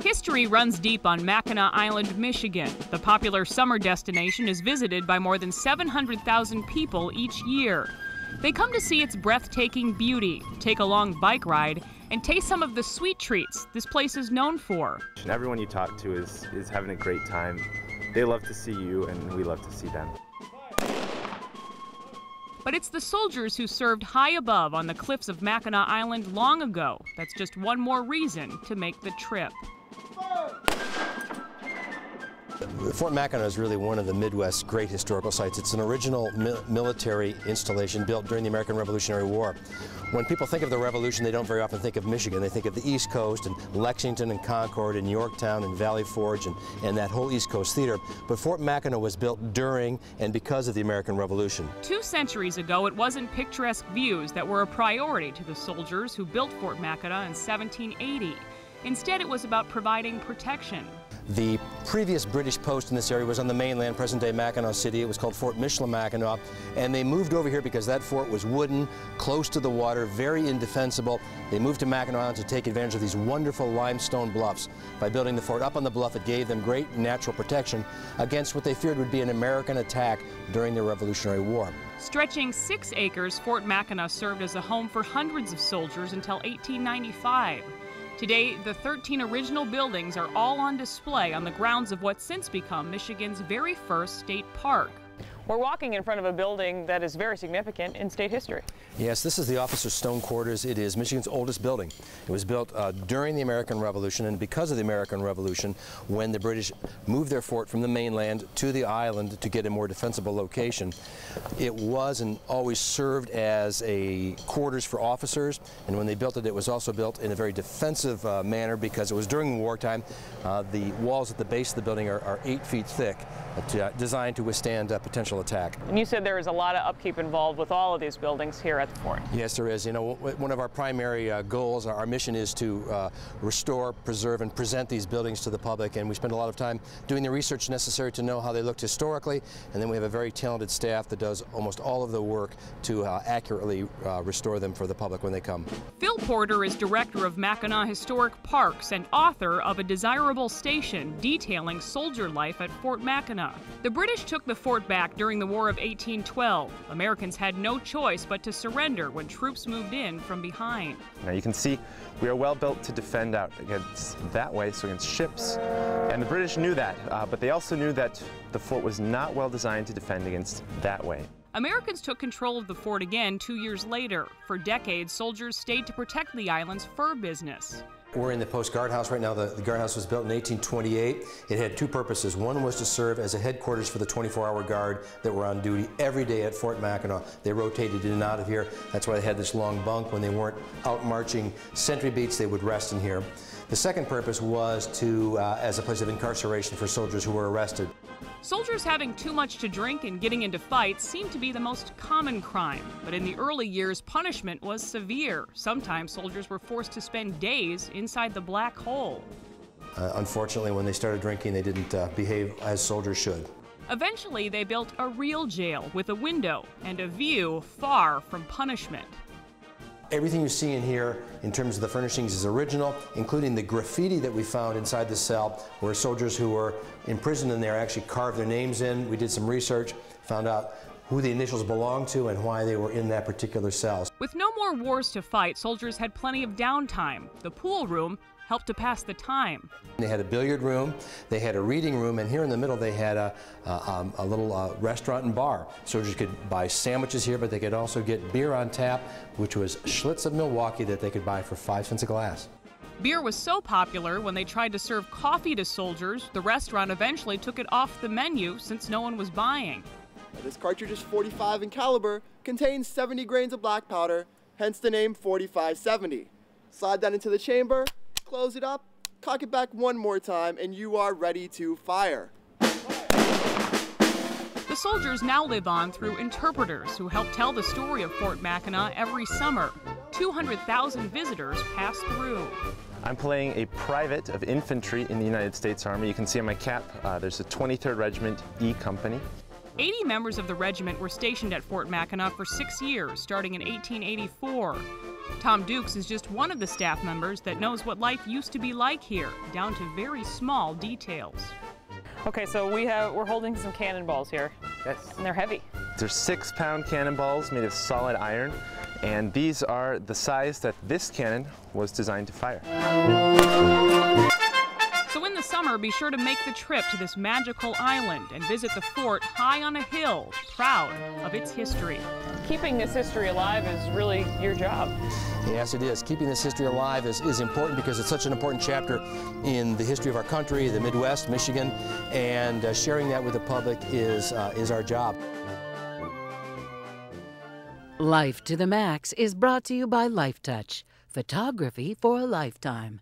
History runs deep on Mackinac Island, Michigan. The popular summer destination is visited by more than 700,000 people each year. They come to see its breathtaking beauty, take a long bike ride, and taste some of the sweet treats this place is known for. Everyone you talk to is having a great time. They love to see you, and we love to see them. But it's the soldiers who served high above on the cliffs of Mackinac Island long ago that's just one more reason to make the trip. Fort Mackinac is really one of the Midwest's great historical sites. It's an original military installation built during the American Revolutionary War. When people think of the Revolution, they don't very often think of Michigan. They think of the East Coast and Lexington and Concord and Yorktown and Valley Forge and that whole East Coast theater. But Fort Mackinac was built during and because of the American Revolution. 2 centuries ago, it wasn't picturesque views that were a priority to the soldiers who built Fort Mackinac in 1780. Instead, it was about providing protection. The previous British post in this area was on the mainland, present-day Mackinac City. It was called Fort Michilimackinac, and they moved over here because that fort was wooden, close to the water, very indefensible. They moved to Mackinac Island to take advantage of these wonderful limestone bluffs. By building the fort up on the bluff, it gave them great natural protection against what they feared would be an American attack during the Revolutionary War. Stretching 6 acres, Fort Mackinac served as a home for hundreds of soldiers until 1895. Today, the 13 original buildings are all on display on the grounds of what's since become Michigan's very first state park. We're walking in front of a building that is very significant in state history. Yes, this is the Officers' Stone Quarters. It is Michigan's oldest building. It was built during the American Revolution, and because of the American Revolution, when the British moved their fort from the mainland to the island to get a more defensible location, it was and always served as a quarters for officers. And when they built it, it was also built in a very defensive manner because it was during wartime. The walls at the base of the building are 8 feet thick, designed to withstand potential attack. And you said there is a lot of upkeep involved with all of these buildings here at the fort. Yes, there is. You know, one of our primary goals, our mission is to restore, preserve, and present these buildings to the public, and we spend a lot of time doing the research necessary to know how they looked historically, and then we have a very talented staff that does almost all of the work to accurately restore them for the public when they come. Phil Porter is director of Mackinac Historic Parks and author of A Desirable Station detailing soldier life at Fort Mackinac. The British took the fort back during the War of 1812. Americans had no choice but to surrender when troops moved in from behind. Now you can see we are well built to defend out against that way, so against ships. And the British knew that, but they also knew that the fort was not well designed to defend against that way. Americans took control of the fort again 2 years later. For decades, soldiers stayed to protect the island's fur business. We're in the post guardhouse right now. The guardhouse was built in 1828. It had 2 purposes. One was to serve as a headquarters for the 24-hour guard that were on duty every day at Fort Mackinac. They rotated in and out of here. That's why they had this long bunk. When they weren't out marching sentry beats, they would rest in here. The second purpose was to, as a place of incarceration for soldiers who were arrested. Soldiers having too much to drink and getting into fights seemed to be the most common crime. But in the early years, punishment was severe. Sometimes soldiers were forced to spend days inside the black hole. Unfortunately, when they started drinking, they didn't behave as soldiers should. Eventually, they built a real jail with a window and a view far from punishment. Everything you see in here in terms of the furnishings is original, including the graffiti that we found inside the cell where soldiers who were imprisoned in there actually carved their names in. We did some research, found out who the initials belonged to and why they were in that particular cell. With no more wars to fight, soldiers had plenty of downtime. The pool room helped to pass the time. They had a billiard room, they had a reading room, and here in the middle they had a little restaurant and bar. Soldiers could buy sandwiches here, but they could also get beer on tap, which was Schlitz of Milwaukee that they could buy for 5 cents a glass. Beer was so popular, when they tried to serve coffee to soldiers, the restaurant eventually took it off the menu since no one was buying. This cartridge is .45 in caliber, contains 70 grains of black powder, hence the name 4570. Slide that into the chamber, close it up, cock it back one more time, and you are ready to fire. The soldiers now live on through interpreters who help tell the story of Fort Mackinac every summer. 200,000 visitors pass through. I'm playing a private of infantry in the United States Army. You can see on my cap, there's the 23rd Regiment E Company. 80 members of the regiment were stationed at Fort Mackinac for 6 years, starting in 1884. Tom Dukes is just one of the staff members that knows what life used to be like here, down to very small details. Okay, so we're holding some cannonballs here. Yes. And they're heavy. They're 6-pound cannonballs made of solid iron, and these are the size that this cannon was designed to fire. So in the summer, be sure to make the trip to this magical island and visit the fort high on a hill, proud of its history. Keeping this history alive is really your job. Yes, it is. Keeping this history alive is important because it's such an important chapter in the history of our country, the Midwest, Michigan, and sharing that with the public is our job. Life to the Max is brought to you by Life Touch, photography for a lifetime.